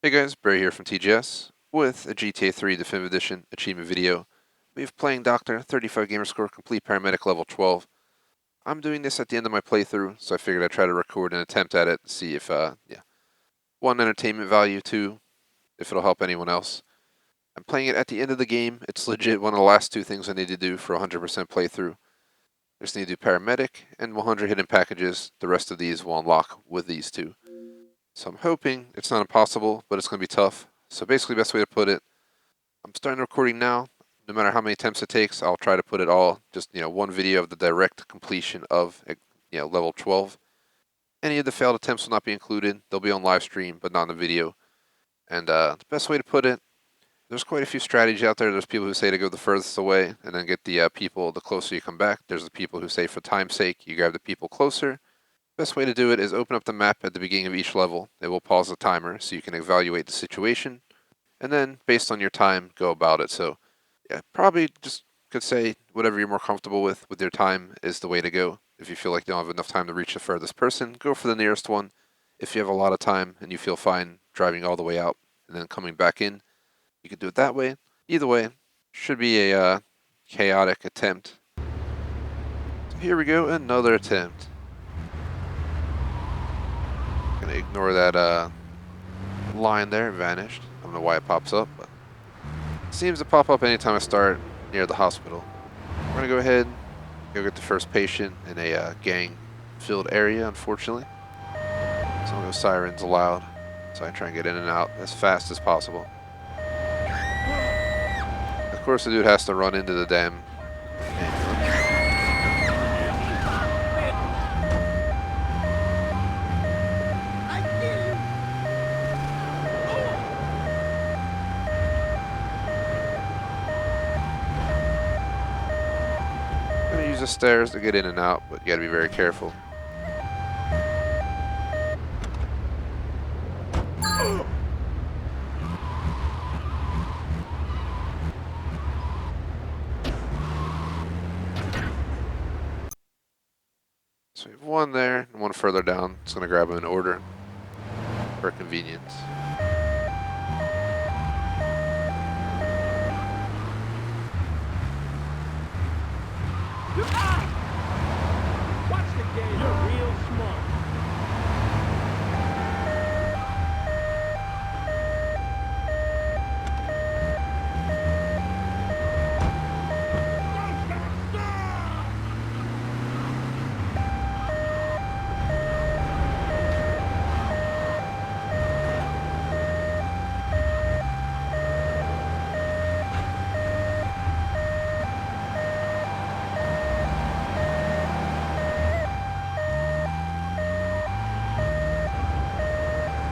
Hey guys, Barry here from TGS with a GTA 3 Definitive Edition achievement video. We have playing Doctor, 35 gamer score, complete paramedic level 12. I'm doing this at the end of my playthrough, so I figured I'd try to record an attempt at it, see if, one, entertainment value, two, if it'll help anyone else. I'm playing it at the end of the game. It's legit one of the last two things I need to do for a 100% playthrough. I just need to do paramedic and 100 hidden packages. The rest of these will unlock with these two. So I'm hoping it's not impossible, but it's going to be tough. So basically, best way to put it, I'm starting recording now. No matter how many attempts it takes, I'll try to put it all, just, one video of the direct completion of, level 12. Any of the failed attempts will not be included. They'll be on live stream, but not in the video. And the best way to put it, there's quite a few strategies out there. There's people who say to go the furthest away and then get the people the closer you come back. There's the people who say for time's sake, you grab the people closer. Best way to do it is open up the map at the beginning of each level. It will pause the timer so you can evaluate the situation, and then based on your time, go about it. So yeah, probably just could say whatever you're more comfortable with your time is the way to go. If you feel like you don't have enough time to reach the furthest person, go for the nearest one. If you have a lot of time and you feel fine driving all the way out and then coming back in, you can do it that way. Either way, should be a chaotic attempt. So here we go, another attempt. Gonna ignore that line there, vanished. I don't know why it pops up, but it seems to pop up anytime I start near the hospital. We're gonna go ahead, go get the first patient in a gang-filled area, unfortunately. Some of those sirens loud, so I try and get in and out as fast as possible. Of course, the dude has to run into the damn use the stairs to get in and out, but you gotta be very careful. So we have one there and one further down. It's gonna grab them in order for convenience. Watch the game. You're real smart.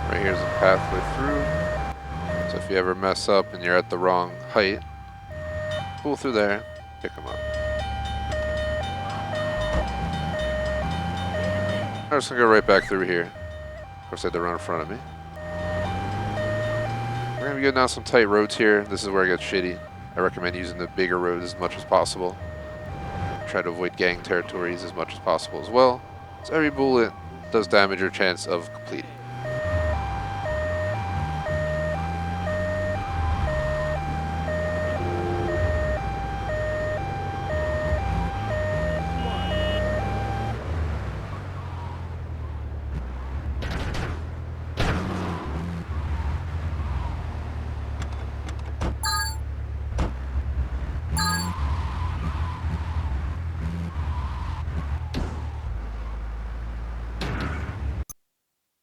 Right here's the pathway through. So if you ever mess up and you're at the wrong height, pull through there, pick them up. I'm just gonna go right back through here. Of course, I had to run in front of me. We're gonna be going down some tight roads here. This is where it gets shitty. I recommend using the bigger roads as much as possible. Try to avoid gang territories as much as possible as well. So every bullet does damage your chance of completing.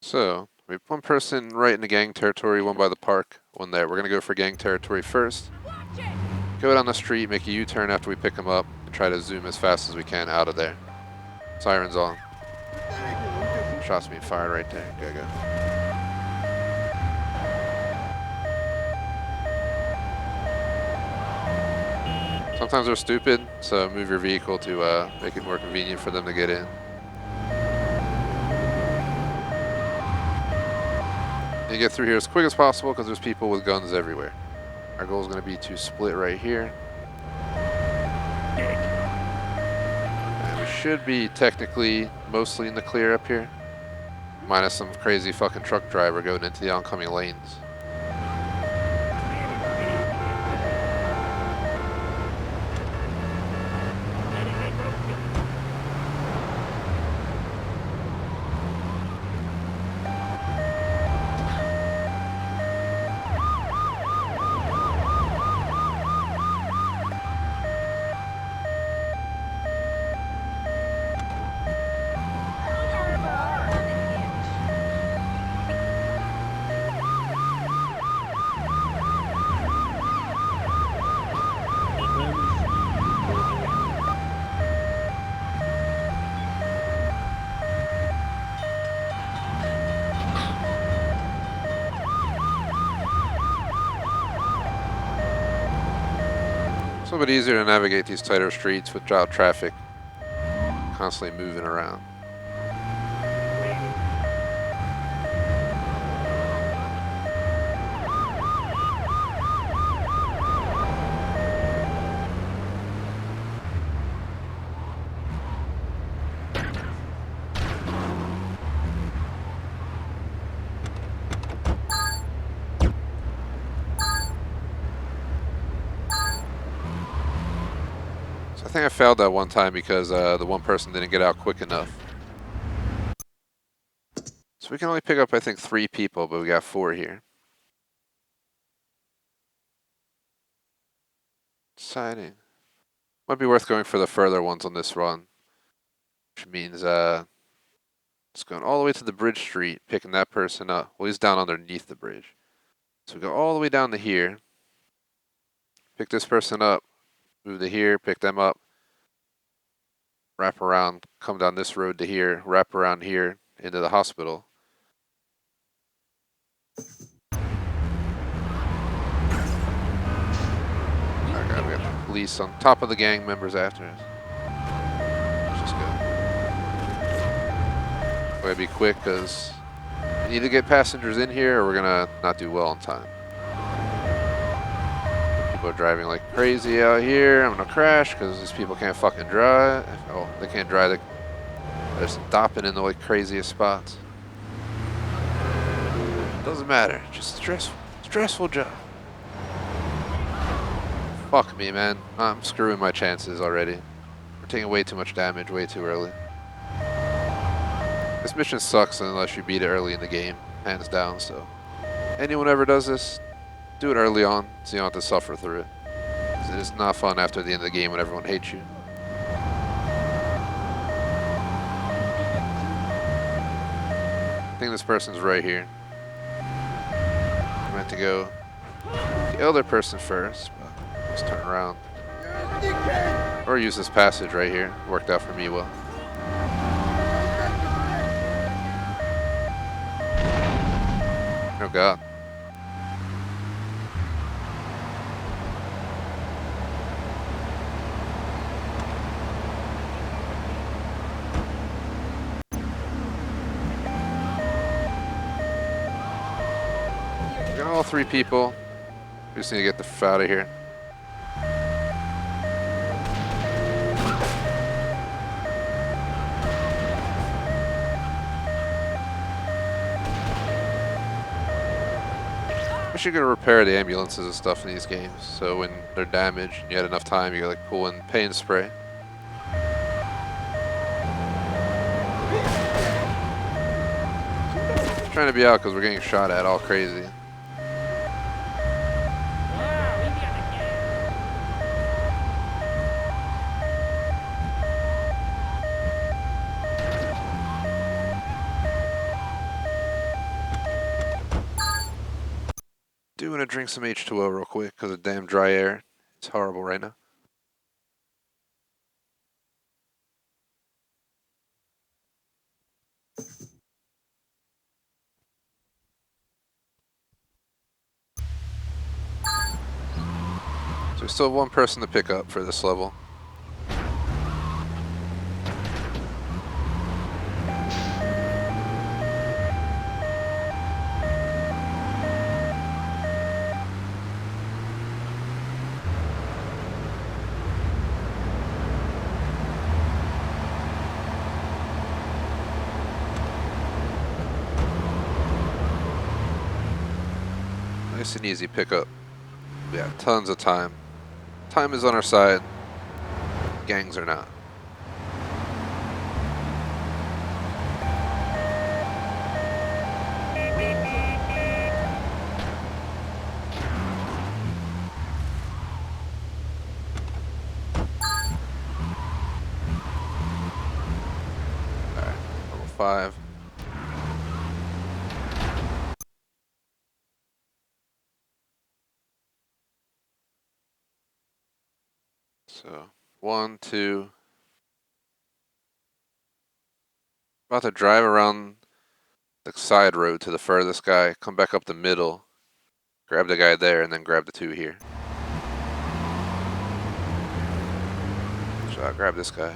So, we have one person right in the gang territory, one by the park, one there. We're going to go for gang territory first. Go down the street, make a U-turn after we pick him up, and try to zoom as fast as we can out of there. Sirens on. Shots being fired right there. Go. Sometimes they're stupid, so move your vehicle to make it more convenient for them to get in. You get through here as quick as possible because there's people with guns everywhere. Our goal is going to be to split right here. And we should be technically mostly in the clear up here. Minus some crazy fucking truck driver going into the oncoming lanes. a little bit easier to navigate these tighter streets without traffic constantly moving around. I think I failed that one time because the one person didn't get out quick enough. So we can only pick up, I think, 3 people, but we got 4 here. Exciting. Might be worth going for the further ones on this run. Which means just going all the way to the bridge street, picking that person up. Well, he's down underneath the bridge. So we go all the way down to here. Pick this person up. Move to here, pick them up. Wrap around, come down this road to here, wrap around here into the hospital. Alright, we got the police on top of the gang members after us. Which is good. We're gonna be quick because we need to get passengers in here or we're gonna not do well on time. People are driving like crazy out here. I'm gonna crash because these people can't fucking drive. Oh, they can't drive. They're stopping in the like craziest spots. Doesn't matter. Just stressful job. Fuck me, man. I'm screwing my chances already. We're taking way too much damage way too early. This mission sucks unless you beat it early in the game, hands down, so. Anyone ever does this, do it early on so you don't have to suffer through it. 'Cause it is not fun after the end of the game when everyone hates you. I think this person's right here. I meant to go the other person first, but let's turn around. Or use this passage right here. Worked out for me well. Oh god. We got all 3 people. We just need to get the f out of here. Wish you could repair the ambulances and stuff in these games, so when they're damaged and you had enough time, you could like pull in paint spray. Trying to be out because we're getting shot at all crazy. Do want to drink some H2O real quick because of damn dry air. It's horrible right now. So we still have 1 person to pick up for this level. Nice and easy pickup. We got tons of time. Time is on our side. Gangs are not. Alright, level 5. So, 1, 2. About to drive around the side road to the furthest guy, come back up the middle, grab the guy there, and then grab the 2 here. So I'll grab this guy.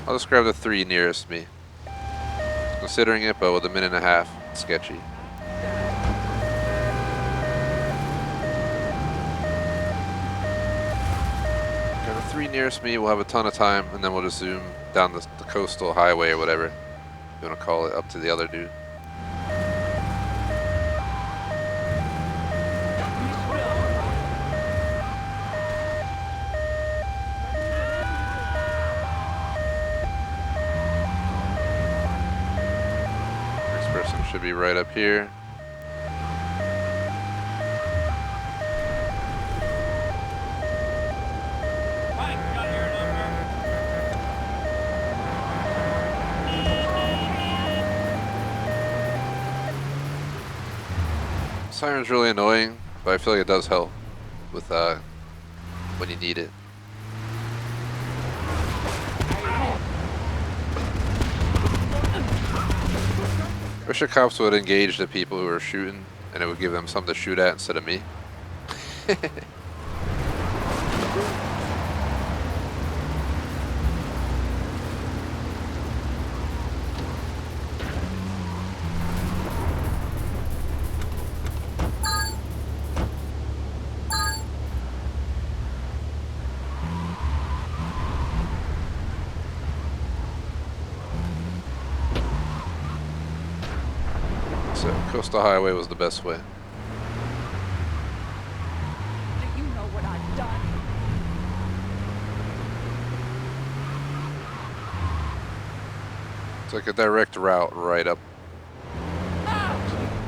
I'll just grab the 3 nearest me. Considering it, but with a minute and a half, it's sketchy. Okay, the 3 nearest me will have a ton of time, and then we'll just zoom down the coastal highway or whatever you want to call it, up to the other dude. Next person should be right up here. Siren's really annoying, but I feel like it does help with when you need it. Wish the cops would engage the people who are shooting, and it would give them something to shoot at instead of me. So coastal highway was the best way. Do you know what I've done? It's like a direct route right up,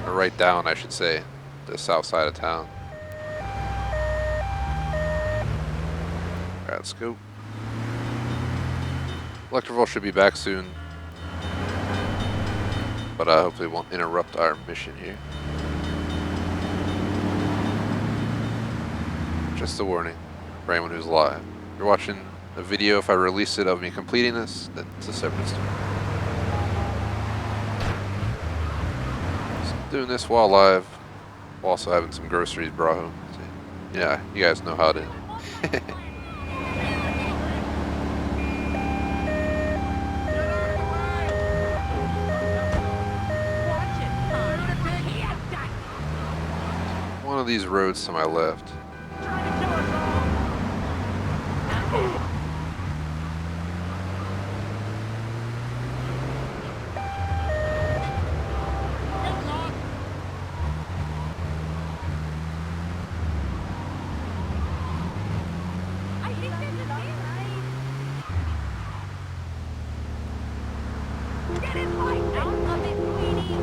or right down, I should say, the south side of town. Alright, let's go. Electroval should be back soon, but hopefully it won't interrupt our mission here. Just a warning for anyone who's live. If you're watching a video, if I release it of me completing this, then it's a separate story. So doing this while live, while also having some groceries brought home. So, yeah, you guys know how it is. One of these roads to my left. Get it right out of it, Queenie!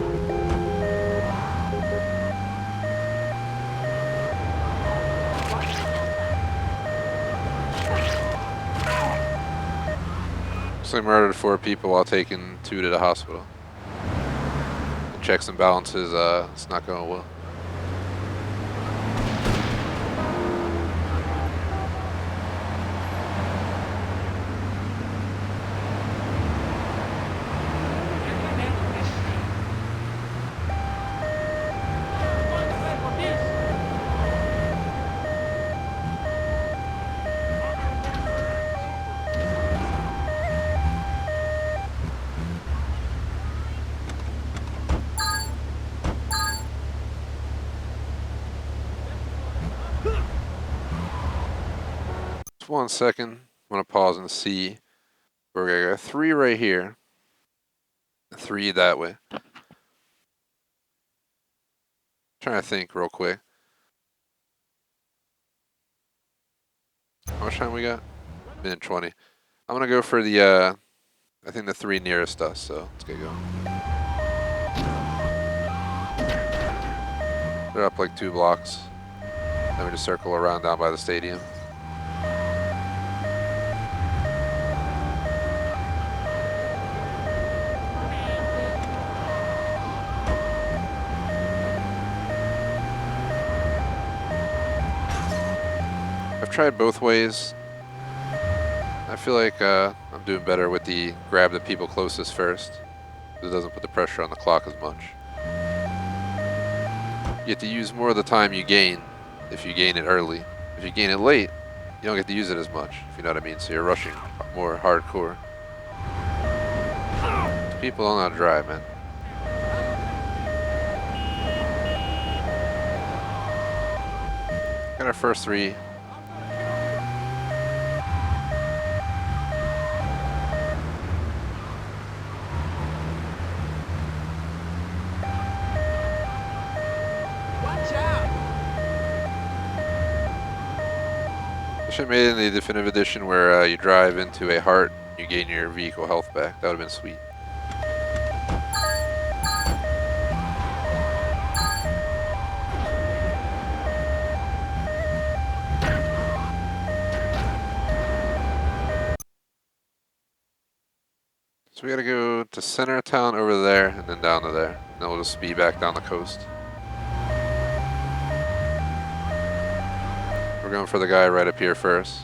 So I murdered 4 people while taking 2 to the hospital. The checks and balances, it's not going well. Just 1 second. I'm gonna pause and see. We're gonna go 3 right here, 3 that way. Trying to think real quick. How much time we got? Minute 20. I'm gonna go for the I think the 3 nearest us. So let's get going. They're up like 2 blocks. Then we just circle around down by the stadium. I've tried both ways. I feel like I'm doing better with the grab the people closest first. It doesn't put the pressure on the clock as much. You get to use more of the time you gain if you gain it early. If you gain it late, you don't get to use it as much, if you know what I mean. So you're rushing more hardcore. People don't know how to drive, man. Got our first 3. Watch out! I should have made it in the definitive edition where you drive into a heart, you gain your vehicle health back. That would have been sweet. So we gotta go to center of town over there and then down to there. Then we'll just speed back down the coast. We're going for the guy right up here first.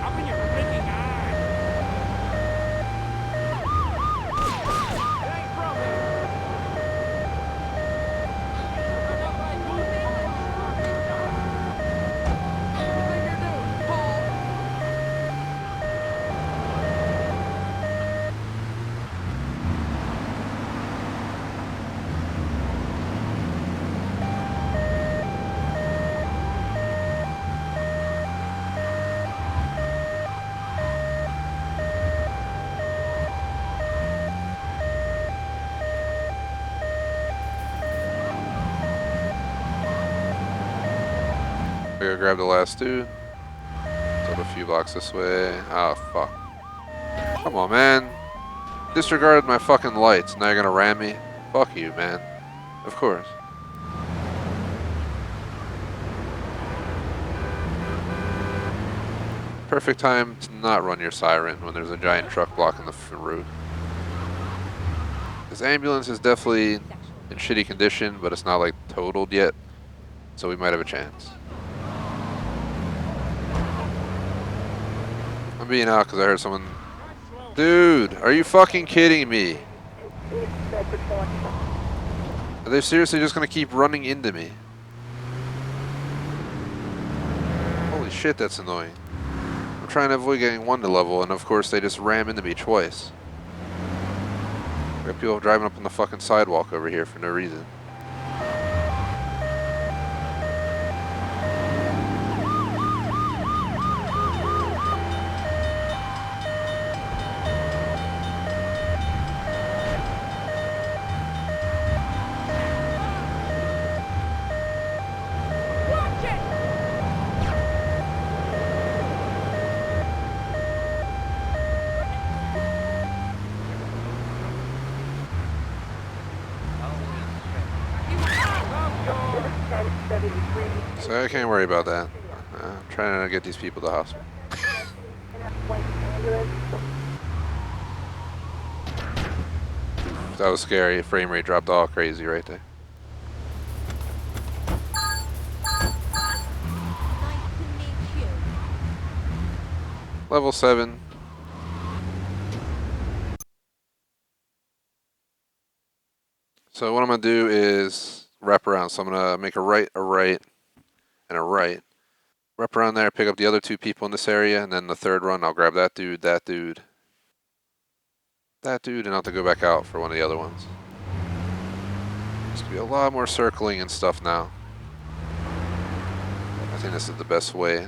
Open your freaking eyes! It ain't from me! What do you think you're doing, Paul? We gotta grab the last dude. Up a few blocks this way. Oh, fuck. Come on, man. Disregarded my fucking lights. Now you're gonna ram me? Fuck you, man. Of course. Perfect time to not run your siren when there's a giant truck blocking the road. This ambulance is definitely in shitty condition, but it's not like totaled yet, so we might have a chance. I'm being out because I heard someone. Dude, are you fucking kidding me? Are they seriously just gonna keep running into me? Holy shit, that's annoying. I'm trying to avoid getting 1 to level, and of course they just ram into me twice. We got people driving up on the fucking sidewalk over here for no reason. Watch it! So I can't worry about that. I'm trying to get these people to the hospital. That was scary. Frame rate dropped all crazy right there. Nice to meet you. Level 7. So what I'm going to do is wrap around. So I'm going to make a right, and a right. Wrap around there, pick up the other 2 people in this area, and then the third run, I'll grab that dude, that dude, that dude, and I'll have to go back out for one of the other ones. There's going to be a lot more circling and stuff now. I think this is the best way.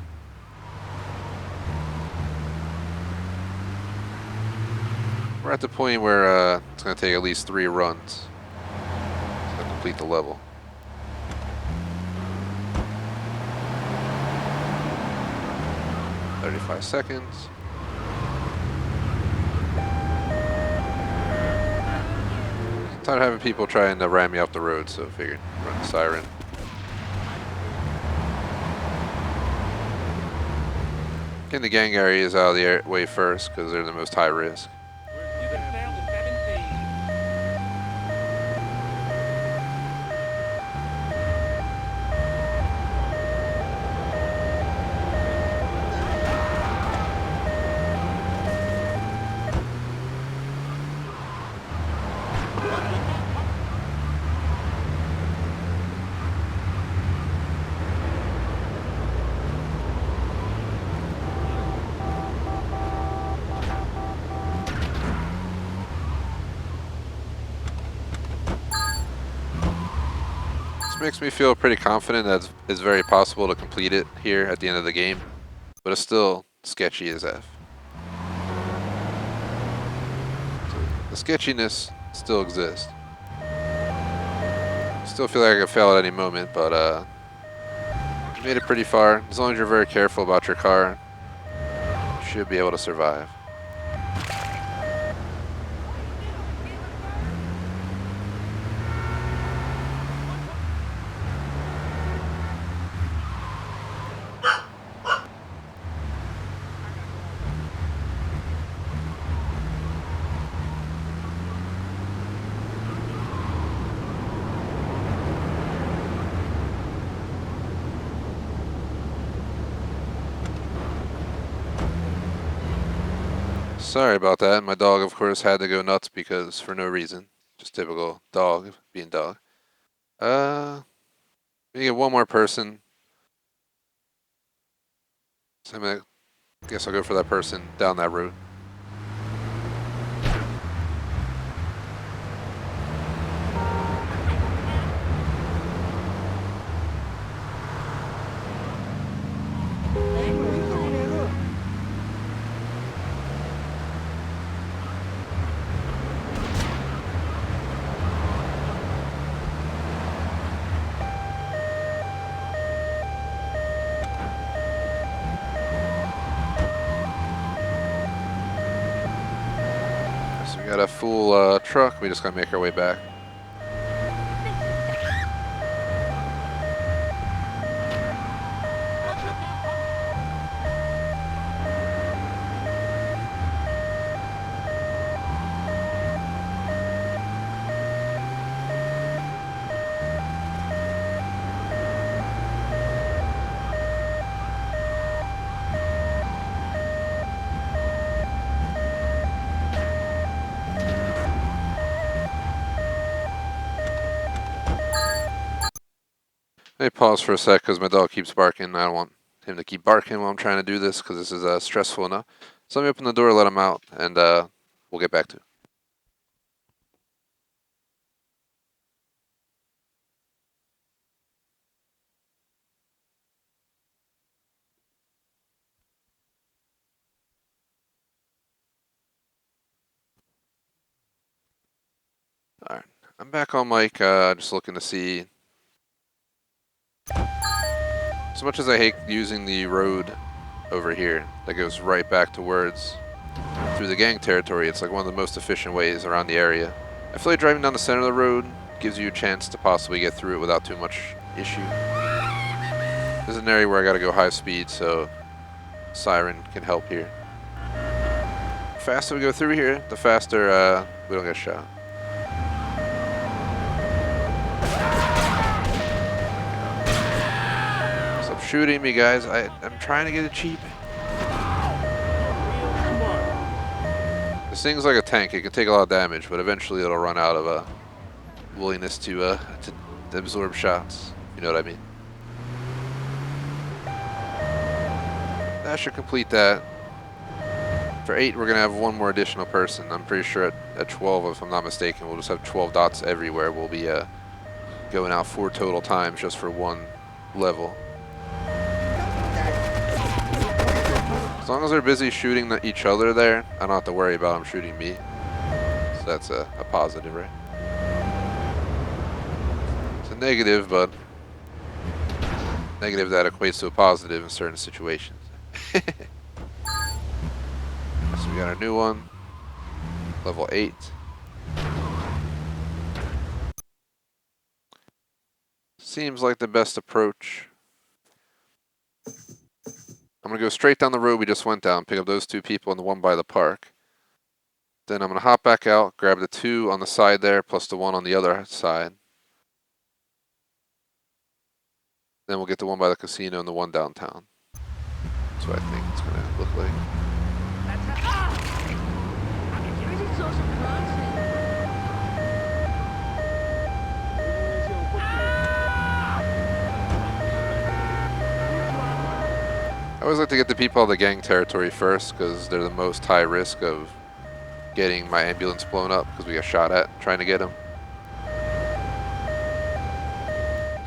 We're at the point where it's going to take at least 3 runs to complete the level. "35 seconds. I'm tired of having people trying to ram me off the road, so I figured run the siren. Getting the gang areas out of the way first because they're the most high risk. You can fail to 17. makes me feel pretty confident that it's very possible to complete it here at the end of the game, but it's still sketchy as F. So the sketchiness still exists. Still feel like I could fail at any moment, but you made it pretty far. As long as you're very careful about your car, you should be able to survive. Sorry about that. My dog, of course, had to go nuts because for no reason. Just typical dog being dog. We get one more person. So I guess I'll go for that person down that road. So we got a full truck. We just gotta make our way back. Let me pause for a sec because my dog keeps barking. I don't want him to keep barking while I'm trying to do this because this is stressful enough. So let me open the door, let him out, and we'll get back to it. Alright, I'm back on mic, just looking to see. As much as I hate using the road over here that goes right back towards through the gang territory, it's like one of the most efficient ways around the area. I feel like driving down the center of the road gives you a chance to possibly get through it without too much issue. This is an area where I gotta go high speed, so siren can help here. The faster we go through here, the faster we don't get shot. Stop shooting me, guys. I'm trying to get it cheap. This thing's like a tank. It can take a lot of damage, but eventually it'll run out of willingness to absorb shots. You know what I mean? That should complete that. For 8, we're going to have one more additional person. I'm pretty sure at 12, if I'm not mistaken, we'll just have 12 dots everywhere. We'll be going out 4 total times just for one level. As long as they're busy shooting each other there, I don't have to worry about them shooting me. So that's a positive, right? It's a negative, but negative that equates to a positive in certain situations. So we got our new one, level 8. Seems like the best approach. I'm going to go straight down the road we just went down, pick up those 2 people and the one by the park. Then I'm going to hop back out, grab the 2 on the side there, plus the 1 on the other side. Then we'll get the 1 by the casino and the 1 downtown. That's what I think it's going to look like. I always like to get the people out of the gang territory first because they're the most high risk of getting my ambulance blown up because we got shot at trying to get them.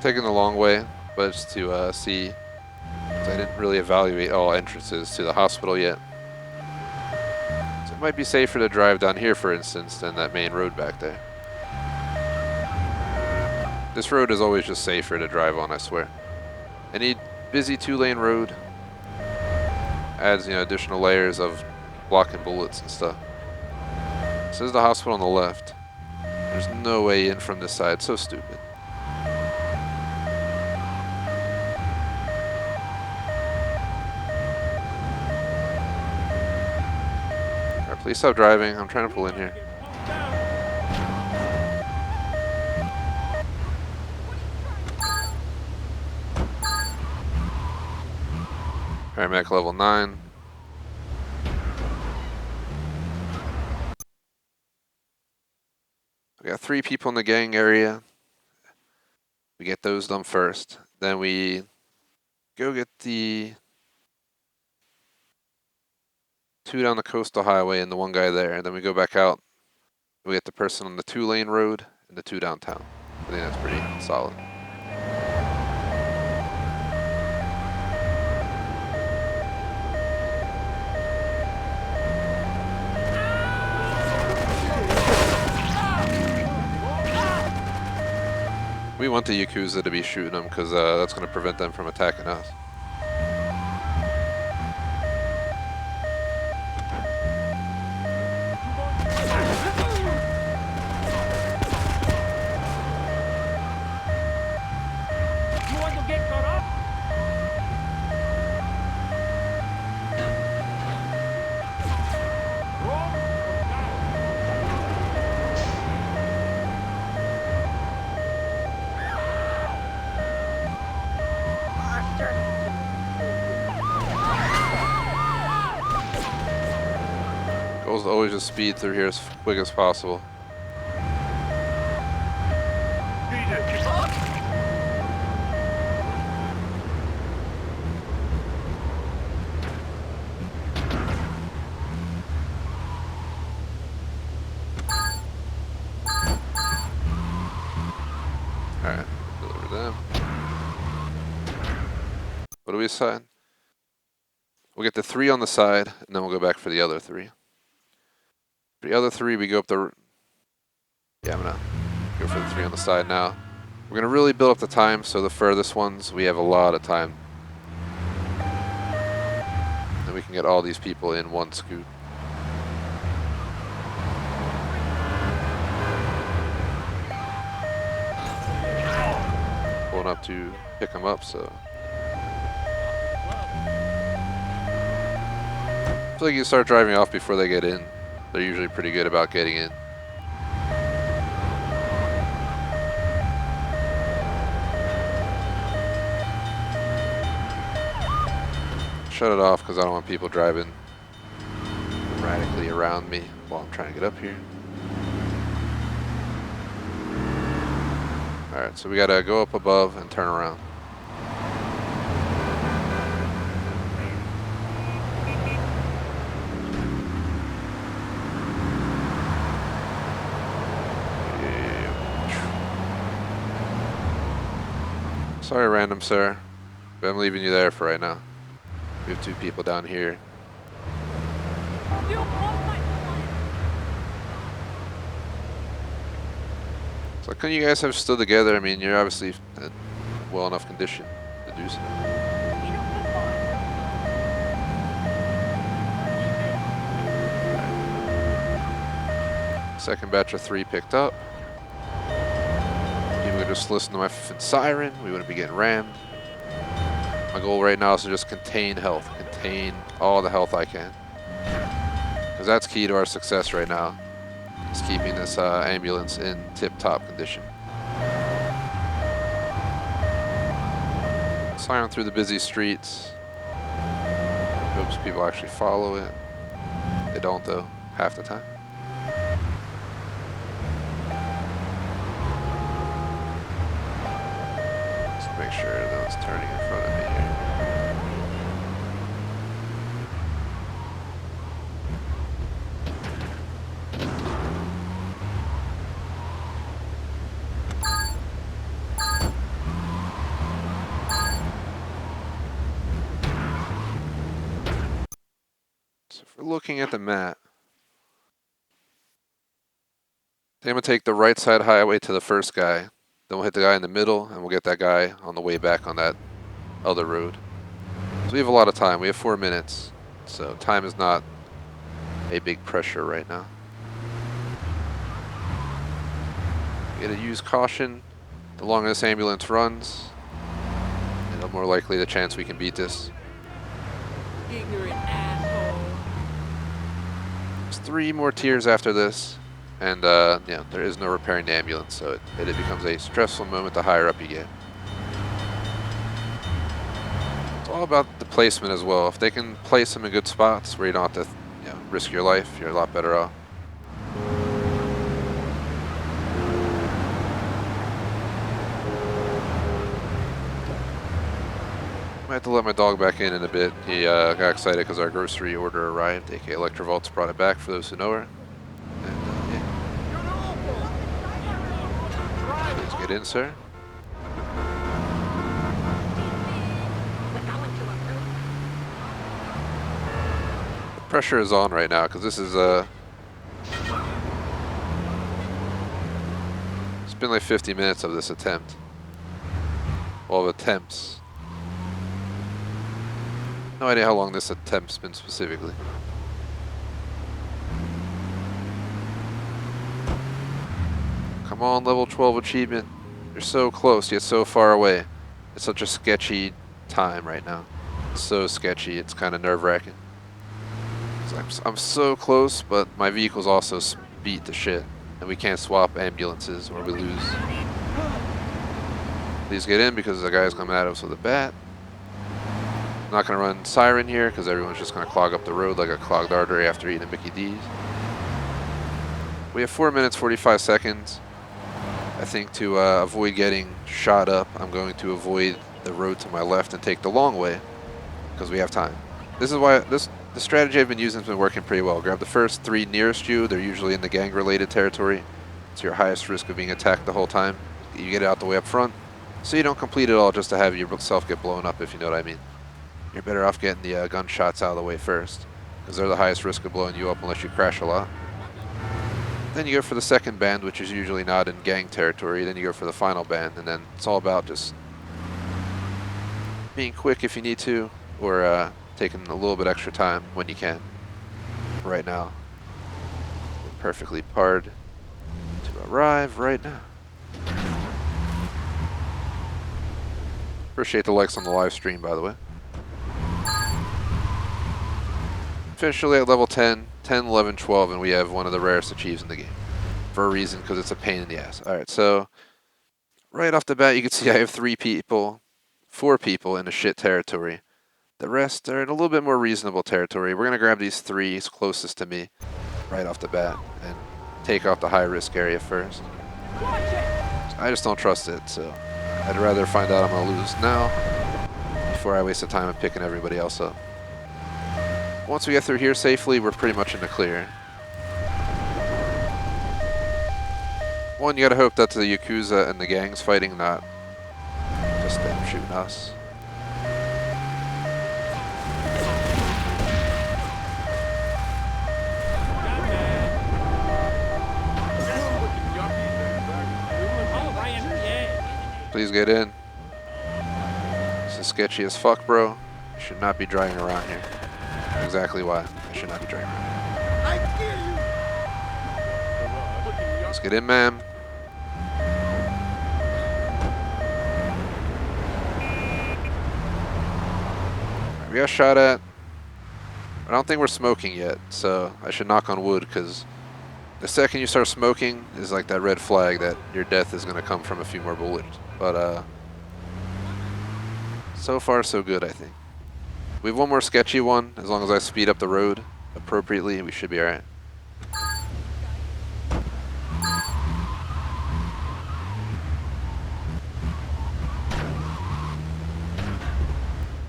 taking the long way, but just to see. I didn't really evaluate all entrances to the hospital yet. So it might be safer to drive down here, for instance, than that main road back there. This road is always just safer to drive on, I swear. Any busy 2-lane road adds, additional layers of blocking bullets and stuff. This is the hospital on the left. There's no way in from this side. So stupid. Alright, please stop driving. I'm trying to pull in here. Paramedic level 9. We got 3 people in the gang area. We get those done first. Then we go get the 2 down the coastal highway and the 1 guy there. And then we go back out. We get the person on the 2-lane road and the 2 downtown. I think that's pretty solid. We want the Yakuza to be shooting them because that's going to prevent them from attacking us. You want to get caught up? Wrong or down? Goal is always just speed through here as quick as possible. Alright, deliver them. What do we decide? We'll get the 3 on the side, and then we'll go back for the other 3. For the other 3, we go up the... Yeah, I'm gonna go for the 3 on the side now. We're gonna really build up the time, so the furthest ones, we have a lot of time. And we can get all these people in one scoop. Pulling up to pick them up, so... I feel like you start driving off before they get in. They're usually pretty good about getting in. Shut it off because I don't want people driving erratically around me while I'm trying to get up here. Alright, so we gotta go up above and turn around. Sorry, random sir, but I'm leaving you there for right now. We have 2 people down here. So couldn't you guys have stood together? I mean, you're obviously in well enough condition to do so. Second batch of 3 picked up. People would just listen to my siren. We wouldn't be getting rammed. My goal right now is to just contain health. Contain all the health I can. Because that's key to our success right now. Is keeping this ambulance in tip-top condition. Siren through the busy streets. Hopes people actually follow it. They don't though, half the time. Just make sure no one's turning in front of me here. We're looking at the map. I'm going to take the right side highway to the first guy. Then we'll hit the guy in the middle, and we'll get that guy on the way back on that other road. So we have a lot of time. We have 4 minutes. So time is not a big pressure right now. We gotta use caution. The longer this ambulance runs, the more likely the chance we can beat this. Ignorant asshole. There's 3 more tiers after this, and yeah, there is no repairing the ambulance, so it becomes a stressful moment the higher up you get. It's all about the placement as well. If they can place them in good spots where you don't have to, risk your life, you're a lot better off. I have to let my dog back in a bit. He got excited because our grocery order arrived, aka Electrovolt's brought it back for those who know her. And yeah. Please get in, sir. The pressure is on right now because this is it's been like 50 minutes of this attempt. Well, of attempts. No idea how long this attempt's been specifically. Come on, level 12 achievement. You're so close, yet so far away. It's such a sketchy time right now. It's so sketchy, it's kind of nerve-wracking. I'm so close, but my vehicle's also beat to shit. And we can't swap ambulances or we lose. Please get in because the guy's coming at us with a bat. I'm not going to run siren here because everyone's just going to clog up the road like a clogged artery after eating a Mickey D's. We have 4 minutes, 45 seconds. I think to avoid getting shot up, I'm going to avoid the road to my left and take the long way because we have time. This is why the strategy I've been using has been working pretty well. Grab the first 3 nearest you. They're usually in the gang-related territory. It's your highest risk of being attacked the whole time. You get it out the way up front, so you don't complete it all just to have yourself get blown up, if you know what I mean. You're better off getting the gunshots out of the way first, because they're the highest risk of blowing you up unless you crash a lot. Then you go for the second band, which is usually not in gang territory. Then you go for the final band, and then it's all about just being quick if you need to, or taking a little bit extra time when you can. Right now, we're perfectly parred to arrive right now. Appreciate the likes on the live stream, by the way. Officially at level 10, 10, 11, 12, and we have one of the rarest achieves in the game. For a reason, because it's a pain in the ass. Alright, so right off the bat, you can see I have 4 people in a shit territory. The rest are in a little bit more reasonable territory. We're going to grab these 3 closest to me right off the bat and take off the high-risk area first. I just don't trust it, so I'd rather find out I'm going to lose now before I waste the time of picking everybody else up. Once we get through here safely, we're pretty much in the clear. One, you gotta hope that the Yakuza and the gang's fighting, not just them shooting us. Please get in. This is sketchy as fuck, bro. You should not be driving around here. Exactly why I should not be driving around. Let's get in, ma'am. We got shot at. I don't think we're smoking yet, so I should knock on wood, because the second you start smoking is like that red flag that your death is going to come from a few more bullets. But so far so good, I think. We have one more sketchy one. As long as I speed up the road appropriately, we should be alright.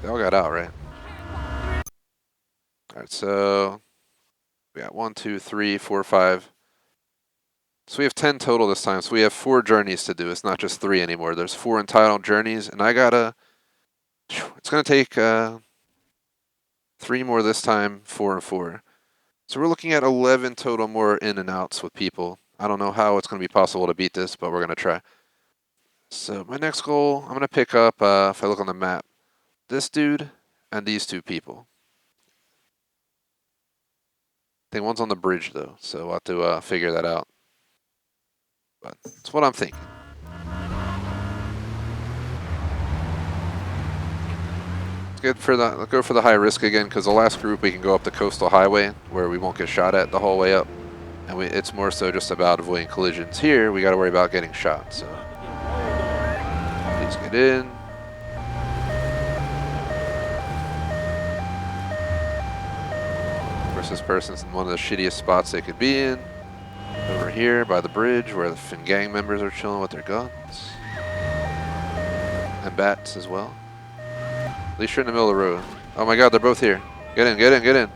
They all got out, right? Alright, so we got 1, 2, 3, 4, 5. So we have 10 total this time. So we have 4 journeys to do. It's not just 3 anymore. There's 4 entitled journeys, and I gotta. It's gonna take 3 more this time, 4 and 4. So we're looking at 11 total more in and outs with people. I don't know how it's going to be possible to beat this, but we're going to try. So my next goal, I'm going to pick up, if I look on the map, this dude and these two people. I think one's on the bridge though, so we'll have to figure that out. But that's what I'm thinking. Good for the go for the high risk again, because the last group we can go up the coastal highway where we won't get shot at the whole way up, and it's more so just about avoiding collisions. Here we got to worry about getting shot. So please get in. Of course, this person's in one of the shittiest spots they could be in. Over here by the bridge where the Finn gang members are chilling with their guns and bats as well. At least you're in the middle of the road. Oh my god, they're both here. Get in, get in, get in.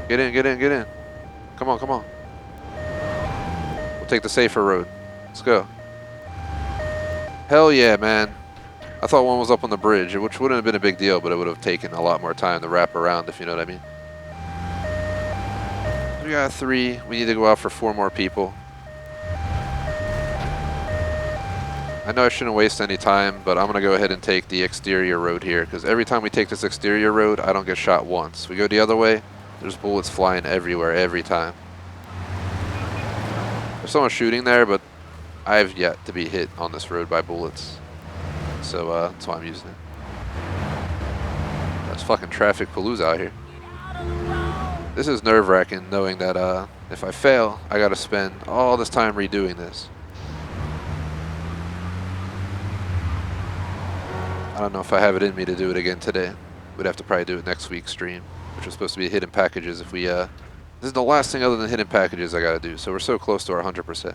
Get in, get in, get in. Come on, come on. We'll take the safer road. Let's go. Hell yeah, man. I thought one was up on the bridge, which wouldn't have been a big deal, but it would have taken a lot more time to wrap around, if you know what I mean. We got 3. We need to go out for 4 more people. I know I shouldn't waste any time, but I'm going to go ahead and take the exterior road here, because every time we take this exterior road, I don't get shot once. We go the other way, there's bullets flying everywhere, every time. There's someone shooting there, but I've yet to be hit on this road by bullets. So that's why I'm using it. That's fucking traffic palooza out here. This is nerve-wracking, knowing that if I fail, I got to spend all this time redoing this. I don't know if I have it in me to do it again today. We'd have to probably do it next week's stream, which was supposed to be hidden packages. If we, this is the last thing other than hidden packages I gotta do. So we're so close to our 100%.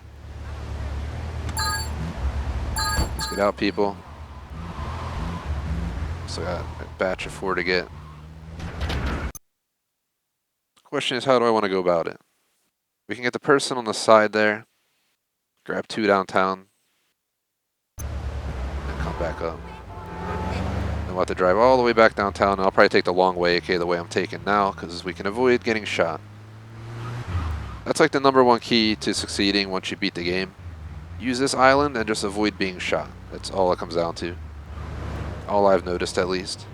Let's get out, people. So got a batch of 4 to get. Question is, how do I want to go about it? We can get the person on the side there, grab 2 downtown, and come back up. We'll have to drive all the way back downtown, and I'll probably take the long way, aka the way I'm taking now, because we can avoid getting shot. That's like the #1 key to succeeding once you beat the game. Use this island and just avoid being shot. That's all it comes down to. All I've noticed, at least.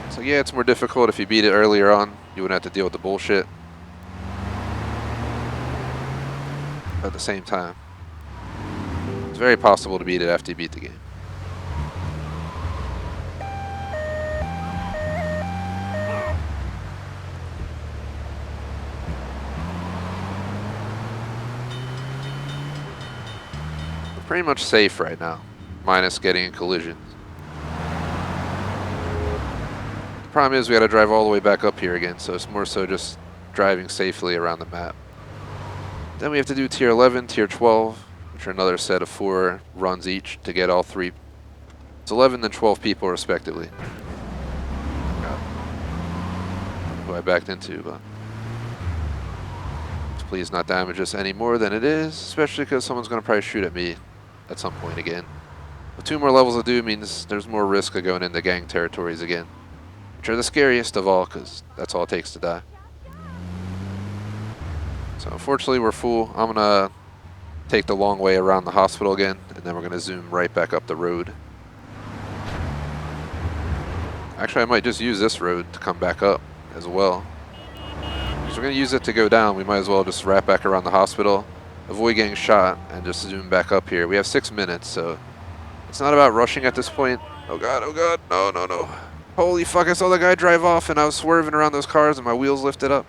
So yeah, it's more difficult if you beat it earlier on. You wouldn't have to deal with the bullshit. But at the same time, it's very possible to beat it after you beat the game. We're pretty much safe right now, minus getting in collisions. The problem is we gotta drive all the way back up here again, so it's more so just driving safely around the map. Then we have to do tier 11, tier 12, which are another set of 4 runs each to get all 3. It's 11 and 12 people respectively. God. Who I backed into, but please not damage us any more than it is, especially because someone's going to probably shoot at me at some point again. With 2 more levels to do means there's more risk of going into gang territories again, which are the scariest of all, because that's all it takes to die. So unfortunately we're full. I'm going to take the long way around the hospital again, and then we're going to zoom right back up the road. Actually, I might just use this road to come back up as well. So we're going to use it to go down. We might as well just wrap back around the hospital, avoid getting shot, and just zoom back up here. We have 6 minutes, so it's not about rushing at this point. Oh god, no, no, no. Holy fuck, I saw the guy drive off and I was swerving around those cars and my wheels lifted up.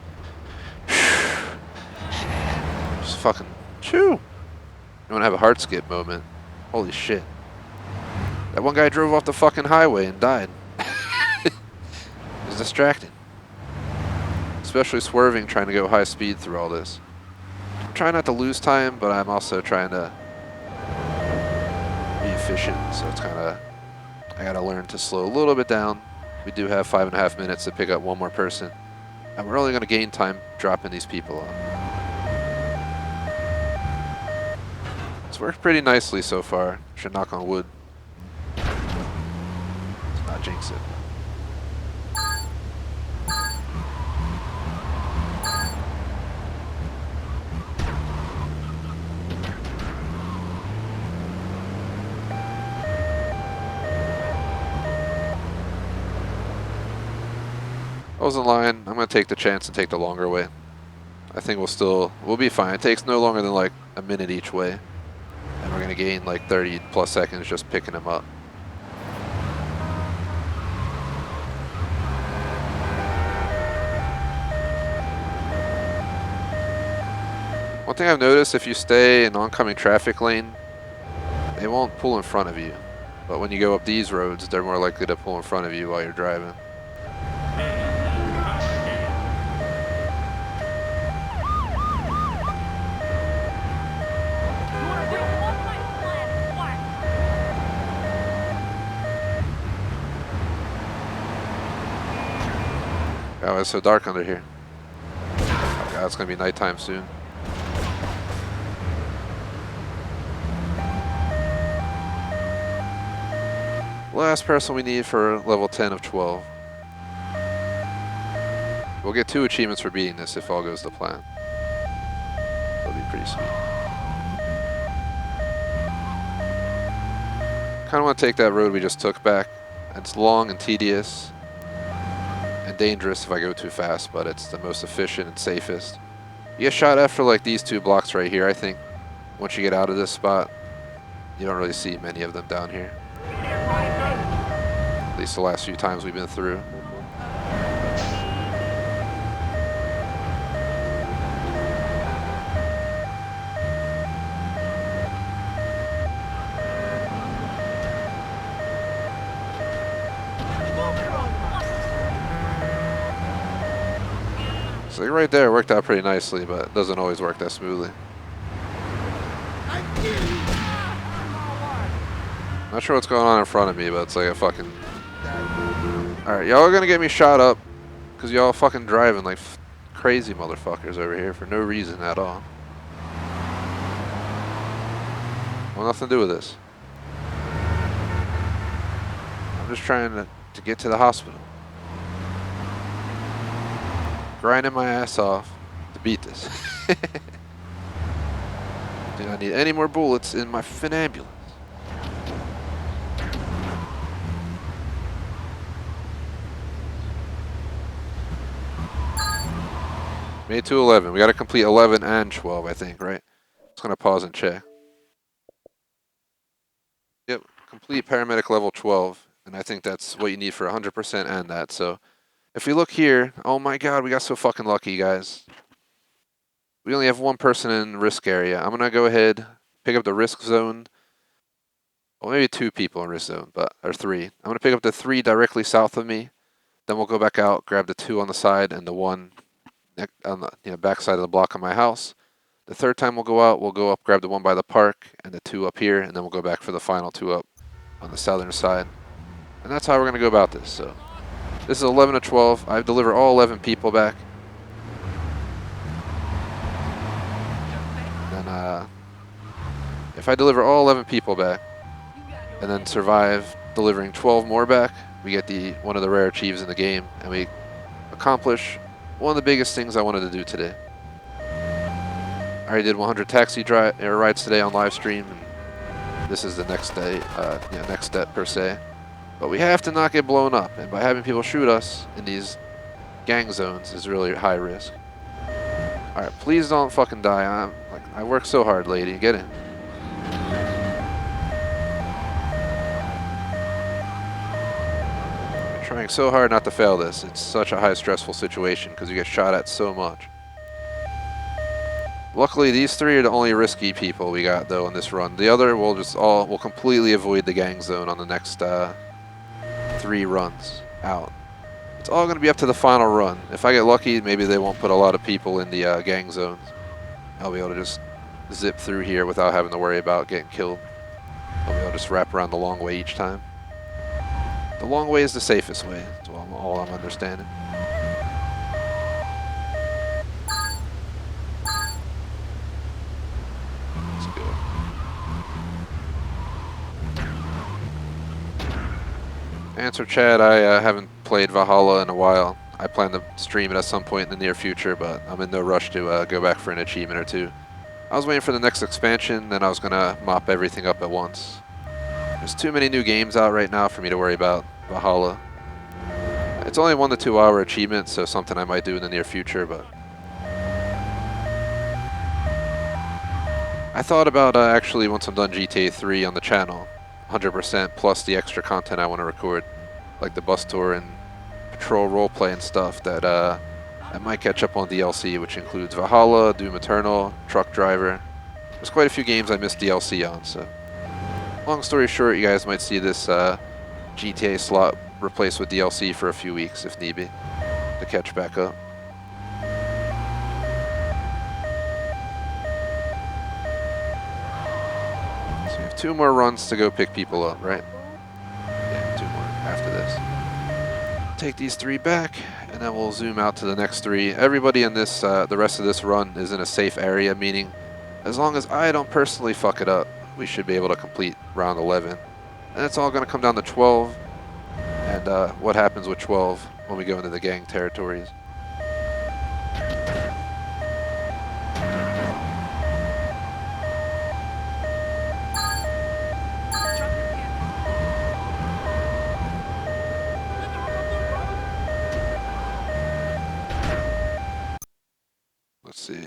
Just fucking chew. You want to have a heart skip moment. Holy shit. That one guy drove off the fucking highway and died. It was distracting. Especially swerving, trying to go high speed through all this. I'm trying not to lose time, but I'm also trying to be efficient. So it's kind of, I got to learn to slow a little bit down. We do have 5.5 minutes to pick up 1 more person. And we're only going to gain time dropping these people off. It's worked pretty nicely so far. Should knock on wood. It's not jinx it. I wasn't lying. I'm going to take the chance and take the longer way. I think we'll be fine. It takes no longer than like a minute each way. And we're going to gain like 30 plus seconds just picking him up. One thing I've noticed, if you stay in oncoming traffic lane, they won't pull in front of you. But when you go up these roads, they're more likely to pull in front of you while you're driving. Oh, it's so dark under here. Oh god, it's gonna be nighttime soon. Last person we need for level 10 of 12. We'll get 2 achievements for beating this if all goes to plan. That'll be pretty sweet. Kinda wanna take that road we just took back. It's long and tedious. And dangerous if I go too fast, but it's the most efficient and safest. You get shot after like these 2 blocks right here, I think. Once you get out of this spot, you don't really see many of them down here. At least the last few times we've been through. So like right there worked out pretty nicely, but it doesn't always work that smoothly. Not sure what's going on in front of me, but it's like a fucking... Alright, y'all are gonna get me shot up because y'all fucking driving like crazy motherfuckers over here for no reason at all. Well, nothing to do with this. I'm just trying to get to the hospital. Grinding my ass off to beat this. Do not need any more bullets in my ambulance. Made to 11. We got to complete 11 and 12, I think, right? Just gonna pause and check. Yep, complete paramedic level 12, and I think that's what you need for 100% and that. So, if we look here, oh my god, we got so fucking lucky, guys. We only have 1 person in risk area. I'm gonna go ahead, pick up the risk zone. Well, maybe 2 people in risk zone, or 3. I'm gonna pick up the 3 directly south of me. Then we'll go back out, grab the 2 on the side and the 1 on the back side of the block of my house. The 3rd time we'll go out, we'll go up, grab the 1 by the park and the 2 up here, and then we'll go back for the final 2 up on the southern side. And that's how we're gonna go about this. So this is 11 to 12. I've delivered all 11 people back. And if I deliver all 11 people back and then survive delivering 12 more back, we get one of the rare achieves in the game, and we accomplish one of the biggest things I wanted to do today. I already did 100 taxi rides today on live stream, and this is the next day, next step per se. But we have to not get blown up, and by having people shoot us in these gang zones is really high risk. All right, please don't fucking die. I work so hard, lady. Get in. I'm trying so hard not to fail this. It's such a high stressful situation because you get shot at so much. Luckily, these 3 are the only risky people we got though in this run. The other we'll completely avoid the gang zone on the next 3 runs out. It's all going to be up to the final run. If I get lucky, maybe they won't put a lot of people in the gang zones. I'll be able to just zip through here without having to worry about getting killed. I'll be able to just wrap around the long way each time. The long way is the safest way, that's all I'm understanding. Let's go. Answer Chad, I haven't played Valhalla in a while. I plan to stream it at some point in the near future, but I'm in no rush to go back for an achievement or two. I was waiting for the next expansion, then I was gonna mop everything up at once. There's too many new games out right now for me to worry about Valhalla. It's only 1 to 2 hour achievement, so something I might do in the near future, but I thought about actually, once I'm done GTA 3 on the channel, 100% plus the extra content I want to record, like the bus tour and patrol roleplay and stuff, that I might catch up on DLC, which includes Valhalla, Doom Eternal, Truck Driver. There's quite a few games I missed DLC on, so long story short, you guys might see this GTA slot replaced with DLC for a few weeks if need be, to catch back up. So we have 2 more runs to go pick people up, right? Yeah, 2 more after this. Take these 3 back, and then we'll zoom out to the next 3. Everybody in this, the rest of this run is in a safe area, meaning as long as I don't personally fuck it up, we should be able to complete round 11. And it's all going to come down to 12, and what happens with 12 when we go into the gang territories. Let's see.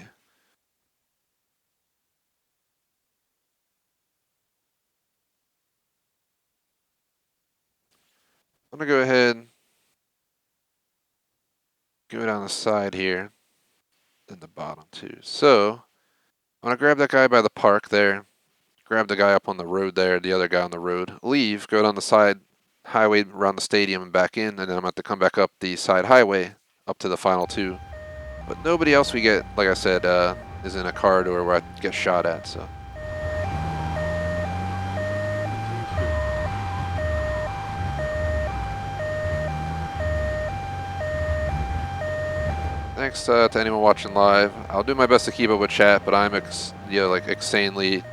I'm going to go ahead, go down the side here, then the bottom too. So, I'm going to grab that guy by the park there, grab the guy up on the road there, the other guy on the road, leave, go down the side highway around the stadium and back in, and then I'm going to have to come back up the side highway up to the final 2. But nobody else we get, like I said, is in a corridor where I get shot at, so. Thanks to anyone watching live. I'll do my best to keep up with chat, but I'm insanely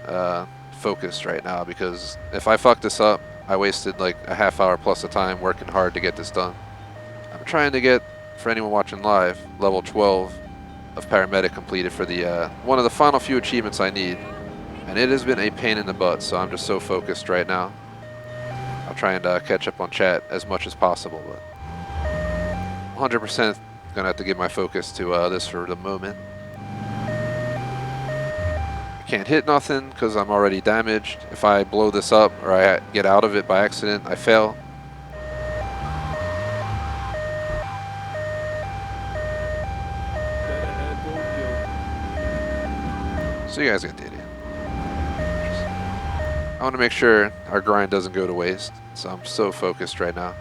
focused right now, because if I fuck this up, I wasted like a half hour plus of time working hard to get this done. I'm trying to get, for anyone watching live, level 12 of Paramedic completed for the one of the final few achievements I need, and it has been a pain in the butt, so I'm just so focused right now. I'll try and catch up on chat as much as possible, but 100% gonna have to give my focus to this for the moment. I can't hit nothing because I'm already damaged. If I blow this up or I get out of it by accident, I fail. So you guys get the idea. I want to make sure our grind doesn't go to waste, so I'm so focused right now.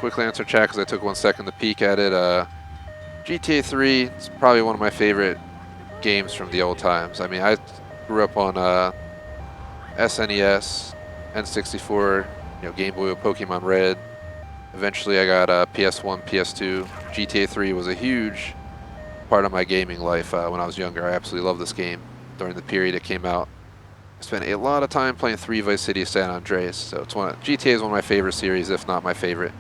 Quickly answer chat because I took 1 second to peek at it. GTA 3 is probably one of my favorite games from the old times. I mean, I grew up on SNES, N64, Game Boy with Pokemon Red. Eventually I got PS1, PS2. GTA 3 was a huge part of my gaming life when I was younger. I absolutely loved this game during the period it came out. I spent a lot of time playing 3 Vice City San Andreas, so GTA is one of my favorite series, if not my favorite.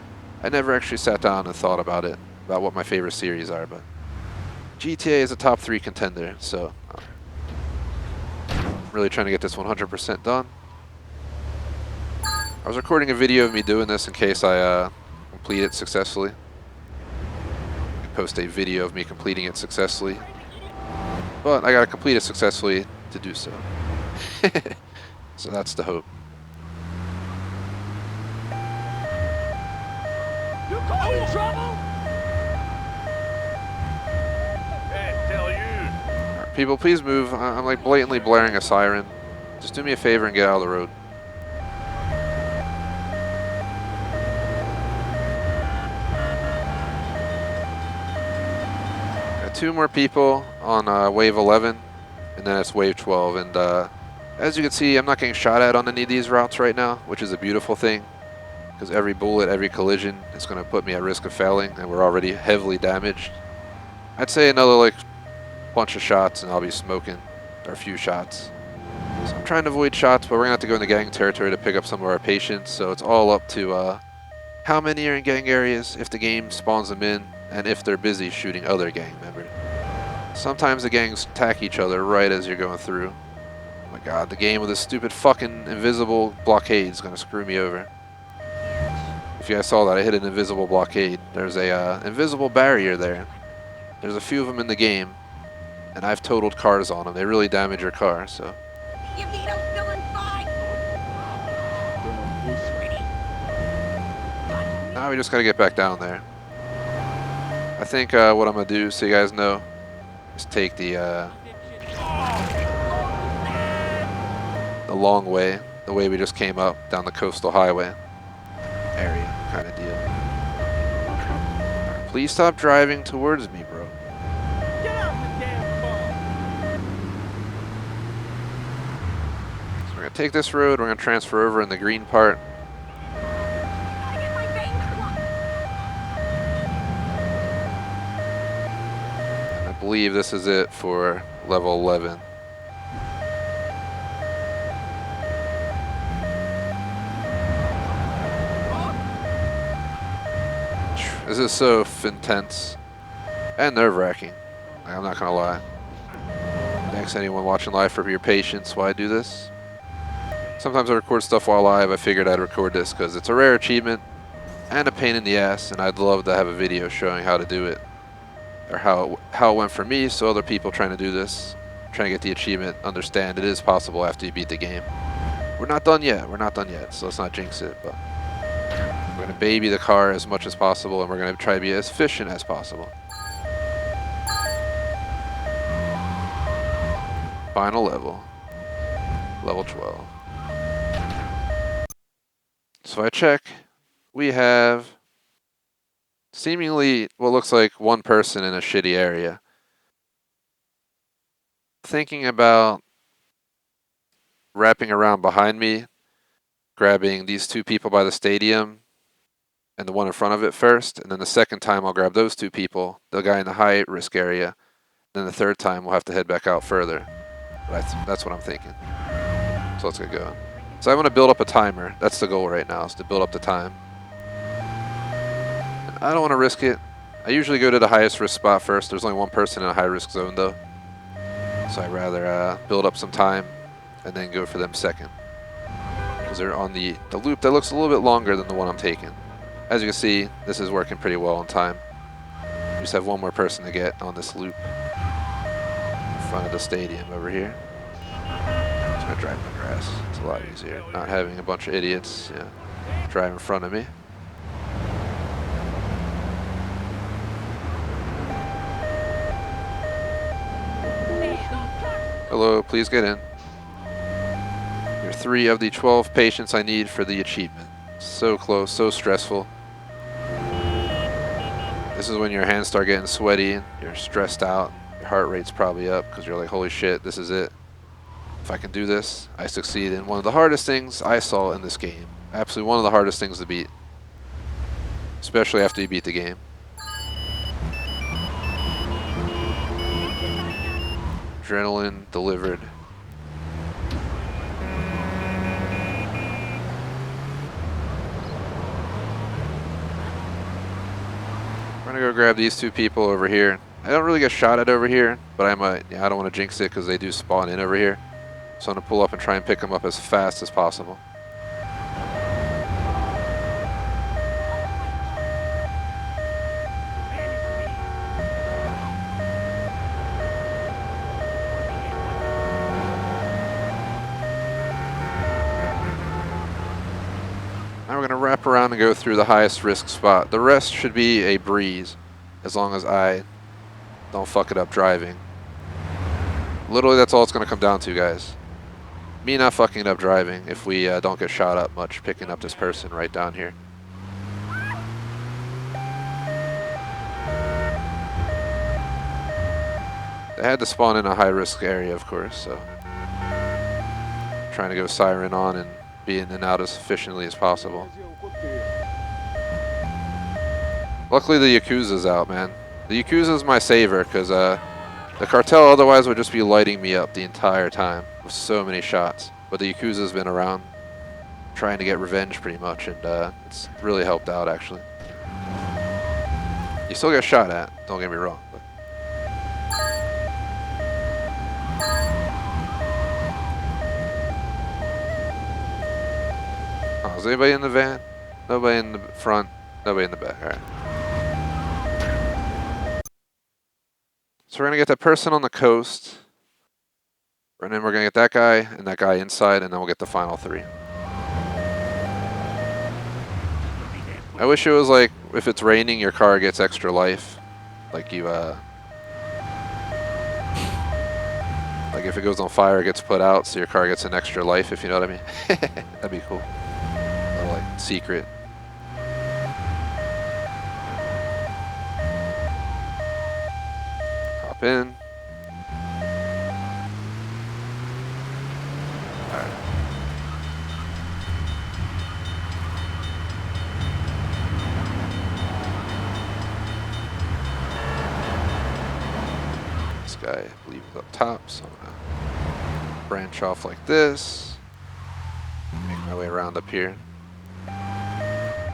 I never actually sat down and thought about what my favorite series are, but GTA is a top 3 contender, so I'm really trying to get this 100% done. I was recording a video of me doing this in case I complete it successfully. I post a video of me completing it successfully, but I gotta complete it successfully to do so. So that's the hope. You causing trouble? Can't tell you. Right, people, please move. I'm like blatantly blaring a siren. Just do me a favor and get out of the road. Got 2 more people on wave 11, and then it's wave 12. And as you can see, I'm not getting shot at on any of these routes right now, which is a beautiful thing. Because every bullet, every collision is going to put me at risk of failing, and we're already heavily damaged. I'd say another like bunch of shots and I'll be smoking, or a few shots. So I'm trying to avoid shots, but we're going to have to go into gang territory to pick up some of our patients, so it's all up to how many are in gang areas, if the game spawns them in, and if they're busy shooting other gang members. Sometimes the gangs attack each other right as you're going through. Oh my god, the game with this stupid fucking invisible blockade is going to screw me over. If you guys saw that, I hit an invisible blockade. There's a invisible barrier there. There's a few of them in the game, and I've totaled cars on them. They really damage your car, so. You need a still inside. Now we just gotta get back down there. I think what I'm gonna do, so you guys know, is take the long way, the way we just came up down the coastal highway area kind of deal. Right, please stop driving towards me, bro. Get out the damn car. So we're gonna take this road. We're gonna transfer over in the green part. Gotta get my veins plugged. I believe this is it for level 11. This is so intense and nerve-wracking. I'm not gonna lie. Thanks anyone watching live for your patience while I do this. Sometimes I record stuff while live. I figured I'd record this because it's a rare achievement and a pain in the ass, and I'd love to have a video showing how to do it, or how it went for me, so other people trying to do this, trying to get the achievement, understand it is possible after you beat the game. We're not done yet. We're not done yet, so let's not jinx it. But we're gonna baby the car as much as possible, and we're gonna try to be as efficient as possible. Final level, level 12. So I check, we have seemingly what looks like one person in a shitty area. Thinking about wrapping around behind me, grabbing these two people by the stadium and the one in front of it first, and then the second time I'll grab those two people, the guy in the high risk area, then the third time we'll have to head back out further. That's what I'm thinking. So let's get going. So I want to build up a timer. That's the goal right now, is to build up the time. And I don't want to risk it. I usually go to the highest risk spot first. There's only one person in a high risk zone though. So I'd rather build up some time and then go for them second. Because they're on the loop that looks a little bit longer than the one I'm taking. As you can see, this is working pretty well on time. We just have one more person to get on this loop in front of the stadium over here. I'm just gonna drive in the grass. It's a lot easier. Not having a bunch of idiots drive in front of me. Hello, please get in. You're 3 of the 12 patients I need for the achievement. So close, so stressful. This is when your hands start getting sweaty, you're stressed out, your heart rate's probably up because you're like, holy shit, this is it. If I can do this, I succeed in one of the hardest things I saw in this game. Absolutely one of the hardest things to beat. Especially after you beat the game. Adrenaline delivered. We're gonna go grab these two people over here. I don't really get shot at over here, but I might. I don't want to jinx it because they do spawn in over here. So I'm gonna pull up and try and pick them up as fast as possible. Now we're going to wrap around and go through the highest risk spot. The rest should be a breeze, as long as I don't fuck it up driving. Literally, that's all it's going to come down to, guys. Me not fucking it up driving if we don't get shot up much, picking up this person right down here. They had to spawn in a high risk area, of course, so trying to go siren on and be in and out as efficiently as possible. Luckily the Yakuza's out, man. The Yakuza's my saver, because The cartel otherwise would just be lighting me up the entire time with so many shots. But the Yakuza's been around trying to get revenge pretty much, and it's really helped out actually. You still get shot at, don't get me wrong. But. Oh, is anybody in the van? Nobody in the front, nobody in the back, alright. So we're gonna get that person on the coast, and then we're gonna get that guy and that guy inside, and then we'll get the final 3. I wish it was like, if it's raining, your car gets extra life. Like you, like if it goes on fire, it gets put out, so your car gets an extra life, if you know what I mean. That'd be cool. A little, like, secret. Hop in. Alright. This guy, I believe, is up top, so I'm gonna branch off like this. Make my way around up here.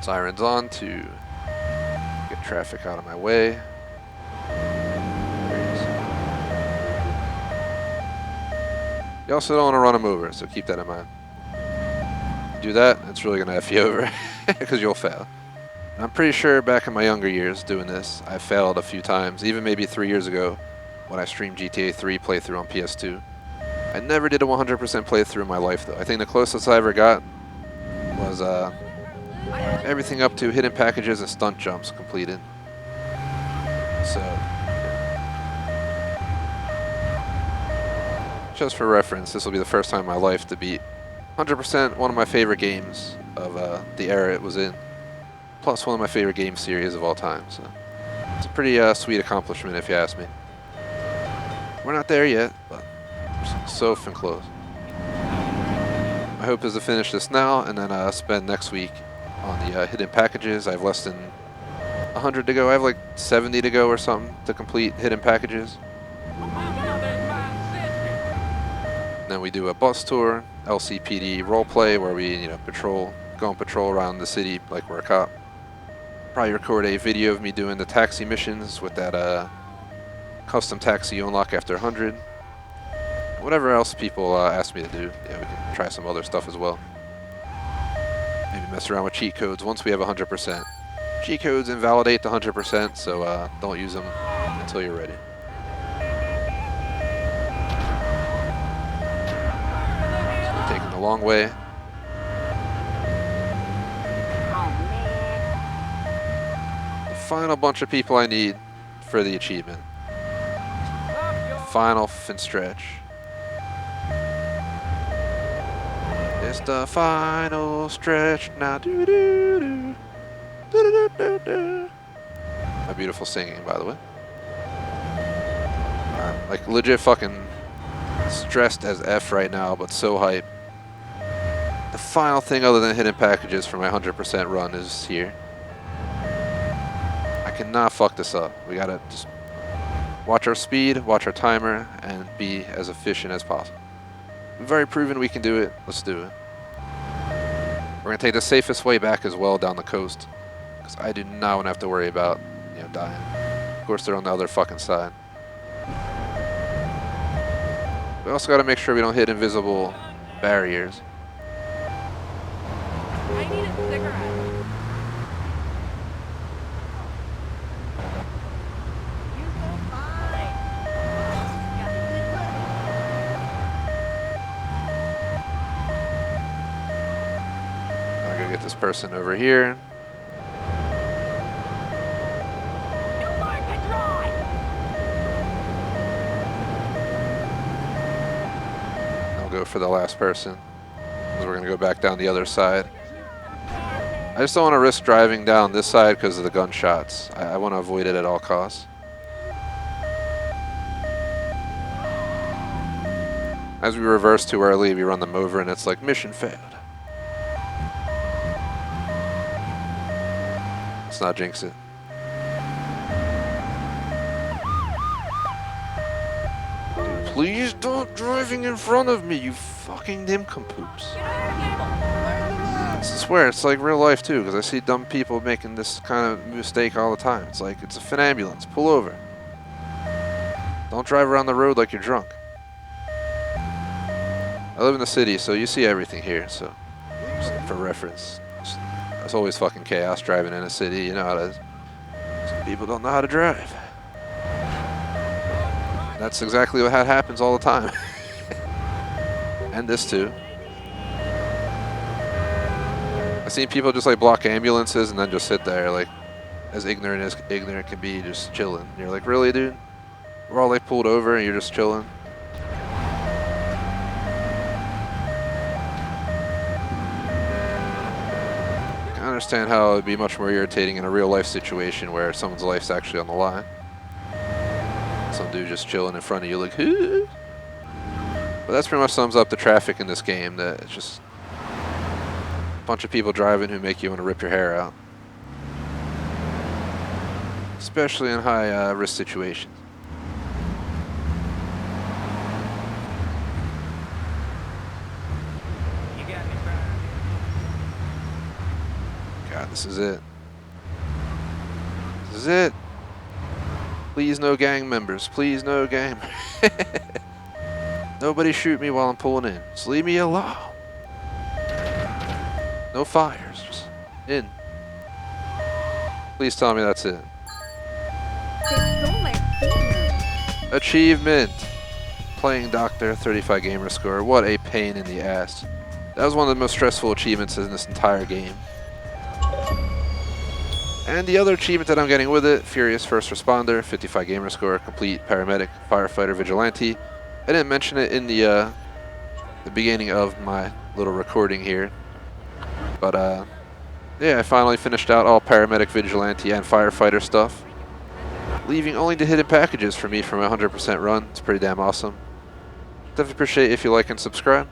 Sirens on to get traffic out of my way. There he is. You also don't want to run him over, so keep that in mind. Do that, it's really gonna F you over because you'll fail. And I'm pretty sure back in my younger years doing this, I failed a few times, even maybe 3 years ago when I streamed GTA 3 playthrough on PS2. I never did a 100% playthrough in my life though. I think the closest I ever got was everything up to hidden packages and stunt jumps completed. So, just for reference, this will be the first time in my life to beat 100% one of my favorite games of the era it was in, plus one of my favorite game series of all time. So, it's a pretty sweet accomplishment if you ask me. We're not there yet, but we're so fin close. My hope is to finish this now and then spend next week on the hidden packages. I have less than 100 to go. I have like 70 to go or something to complete hidden packages. And then we do a bus tour, LCPD roleplay where we, go on patrol around the city like we're a cop. Probably record a video of me doing the taxi missions with that custom taxi you unlock after 100. Whatever else people ask me to do, yeah, we can try some other stuff as well. Maybe mess around with cheat codes once we have 100%. Cheat codes invalidate the 100%, so don't use them until you're ready. So we're taking the long way. The final bunch of people I need for the achievement. Final fin stretch. It's the final stretch now. Do do do. Do do do do. My beautiful singing, by the way. I'm like legit fucking stressed as F right now, but so hype. The final thing other than hidden packages for my 100% run is here. I cannot fuck this up. We gotta just watch our speed, watch our timer, and be as efficient as possible. We've already proven we can do it. Let's do it. We're gonna take the safest way back as well down the coast, because I do not want to have to worry about, dying. Of course, they're on the other fucking side. We also gotta make sure we don't hit invisible barriers. I need a cigarette. You so fine. Got good I'm gonna get this person over here. look. Mark the drive. I'll go for the last person, because we're gonna go back down the other side. I just don't want to risk driving down this side because of the gunshots. I want to avoid it at all costs. As we reverse too early, we run them over and it's like, mission failed. Let's not jinx it. Please don't driving in front of me, you fucking nincompoops. I swear, it's like real life too, because I see dumb people making this kind of mistake all the time. It's like, it's a fin ambulance, pull over. Don't drive around the road like you're drunk. I live in the city, so you see everything here, so just for reference. There's always fucking chaos driving in a city, you know how it is. Some people don't know how to drive. That's exactly what happens all the time. And this too. I've seen people just like block ambulances and then just sit there like as ignorant can be, just chilling. And you're like, really, dude? We're all like pulled over and you're just chilling. I understand how it would be much more irritating in a real life situation where someone's life's actually on the line. Some dude just chilling in front of you like, huh? But that's pretty much sums up the traffic in this game, that it's just a bunch of people driving who make you want to rip your hair out. Especially in high risk situations. You got me, bro. God, this is it. This is it. Please no gang members. Please no gang. Nobody shoot me while I'm pulling in. Just leave me alone. No fires. Just in. Please tell me that's it. Achievement. Playing Doctor, 35 gamer score. What a pain in the ass. That was one of the most stressful achievements in this entire game. And the other achievement that I'm getting with it, Furious First Responder, 55 gamer score, complete Paramedic, Firefighter, Vigilante. I didn't mention it in the beginning of my little recording here. But yeah, I finally finished out all Paramedic, Vigilante, and Firefighter stuff. Leaving only the hidden packages for me from a 100% run. It's pretty damn awesome. Definitely appreciate if you like and subscribe.